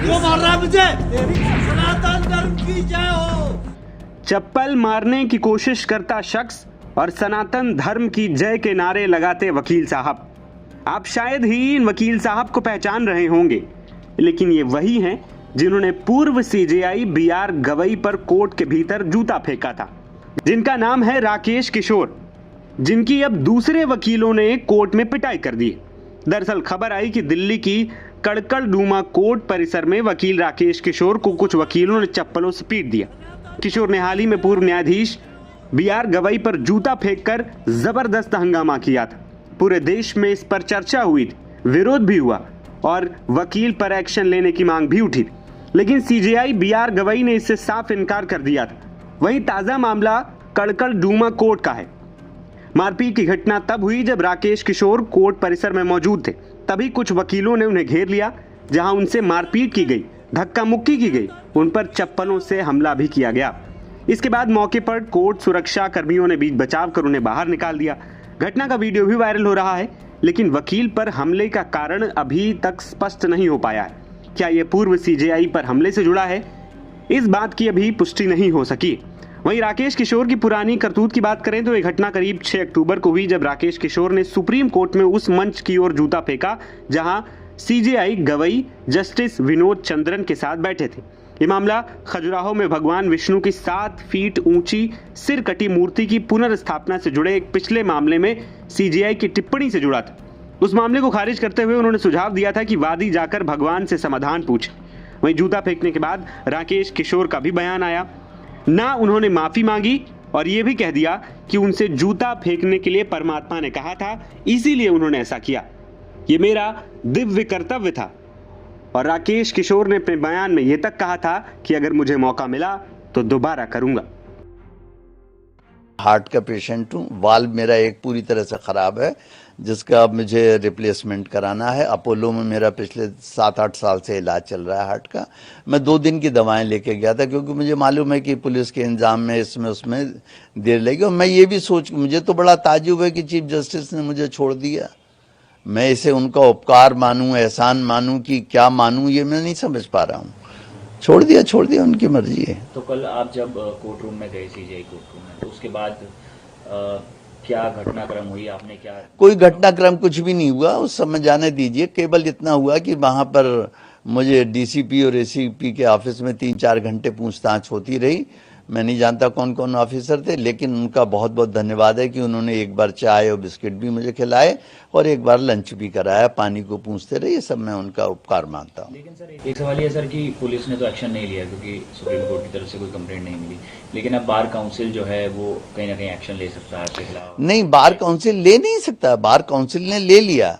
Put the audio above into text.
क्यों मार रहा है मुझे? तेरी सनातन धर्म की जय हो। चप्पल मारने की कोशिश करता शख्स और सनातन धर्म की जय के नारे लगाते वकील साहब। आप शायद ही इन वकील साहब को पहचान रहे होंगे, लेकिन ये वही हैं जिन्होंने पूर्व सीजेआई बीआर गवई पर कोर्ट के भीतर जूता फेंका था, जिनका नाम है राकेश किशोर, जिनकी अब दूसरे वकीलों ने कोर्ट में पिटाई कर दी। दरअसल खबर आई कि दिल्ली की कड़कड़डूमा कोर्ट परिसर में वकील राकेश किशोर को कुछ वकीलों ने चप्पलों से पीट दिया। किशोर ने हाल ही में पूर्व न्यायाधीश बीआर गवई पर जूता फेंककर जबरदस्त हंगामा किया था। पूरे देश में इस पर चर्चा हुई थी, विरोध भी हुआ और वकील पर एक्शन लेने की मांग भी उठी थी, लेकिन सीजेआई बीआर गवई ने इससे साफ इनकार कर दिया था। वहीं ताजा मामला कड़कड़डूमा कोर्ट का है। मारपीट की घटना तब हुई जब राकेश किशोर कोर्ट परिसर में मौजूद थे। तभी कुछ वकीलों ने उन्हें घेर लिया, जहां उनसे मारपीट की गई, धक्का मुक्की की गई, उन पर चप्पलों से हमला भी किया गया। इसके बाद मौके पर कोर्ट सुरक्षा कर्मियों ने बीच बचाव कर उन्हें बाहर निकाल दिया। घटना का वीडियो भी वायरल हो रहा है, लेकिन वकील पर हमले का कारण अभी तक स्पष्ट नहीं हो पाया है। क्या यह पूर्व सीजेआई पर हमले से जुड़ा है? इस बात की अभी पुष्टि नहीं हो सकी। वहीं राकेश किशोर की पुरानी करतूत की बात करें तो यह घटना करीब 6 अक्टूबर को हुई, जब राकेश किशोर ने सुप्रीम कोर्ट में उस मंच की ओर जूता फेंका जहां सीजेआई गवई जस्टिस विनोद चंद्रन के साथ बैठे थे। ये मामला खजुराहो में भगवान विष्णु की 7 फीट ऊंची सिर कटी मूर्ति की पुनर्स्थापना से जुड़े एक पिछले मामले में सीजेआई की टिप्पणी से जुड़ा था। उस मामले को खारिज करते हुए उन्होंने सुझाव दिया था कि वादी जाकर भगवान से समाधान पूछे। वहीं जूता फेंकने के बाद राकेश किशोर का भी बयान आया। ना उन्होंने माफी मांगी और ये भी कह दिया कि उनसे जूता फेंकने के लिए परमात्मा ने कहा था, इसीलिए उन्होंने ऐसा किया। ये मेरा दिव्य कर्तव्य था। और राकेश किशोर ने अपने बयान में यह तक कहा था कि अगर मुझे मौका मिला तो दोबारा करूंगा। हार्ट का पेशेंट हूँ, वाल्व मेरा एक पूरी तरह से खराब है, जिसका अब मुझे रिप्लेसमेंट कराना है। अपोलो में मेरा पिछले 7-8 साल से इलाज चल रहा है हार्ट का। मैं 2 दिन की दवाएं लेके गया था, क्योंकि मुझे मालूम है कि पुलिस के इंतजाम में इसमें उसमें देर लगेगी। और मैं ये भी मुझे तो बड़ा ताज्जुब है कि चीफ जस्टिस ने मुझे छोड़ दिया। मैं इसे उनका उपकार मानूं, एहसान मानूं कि क्या मानूं, ये मैं नहीं समझ पा रहा हूँ। छोड़ दिया, उनकी मर्जी है। तो कल आप जब कोर्ट रूम में गए, सीजेआई कोर्ट रूम में, तो उसके बाद क्या घटनाक्रम हुई? आपने क्या? कोई घटनाक्रम कुछ भी नहीं हुआ उस समय, जाने दीजिए। केवल इतना हुआ कि वहां पर मुझे डीसीपी और एसीपी के ऑफिस में 3-4 घंटे पूछताछ होती रही। मैं नहीं जानता कौन कौन ऑफिसर थे, लेकिन उनका बहुत बहुत धन्यवाद है कि उन्होंने एक बार चाय और बिस्किट भी मुझे खिलाए और एक बार लंच भी कराया, पानी को पूछते रहे। ये सब मैं उनका उपकार मानता हूँ। लेकिन सर एक सवाल ये सर कि पुलिस ने तो एक्शन नहीं लिया, क्योंकि सुप्रीम कोर्ट की तरफ से कोई कंप्लेंट नहीं मिली, लेकिन अब बार काउंसिल जो है वो कहीं ना कहीं एक्शन ले सकता है आपके खिलाफ। नहीं, बार काउंसिल ले नहीं सकता। बार काउंसिल ने ले लिया।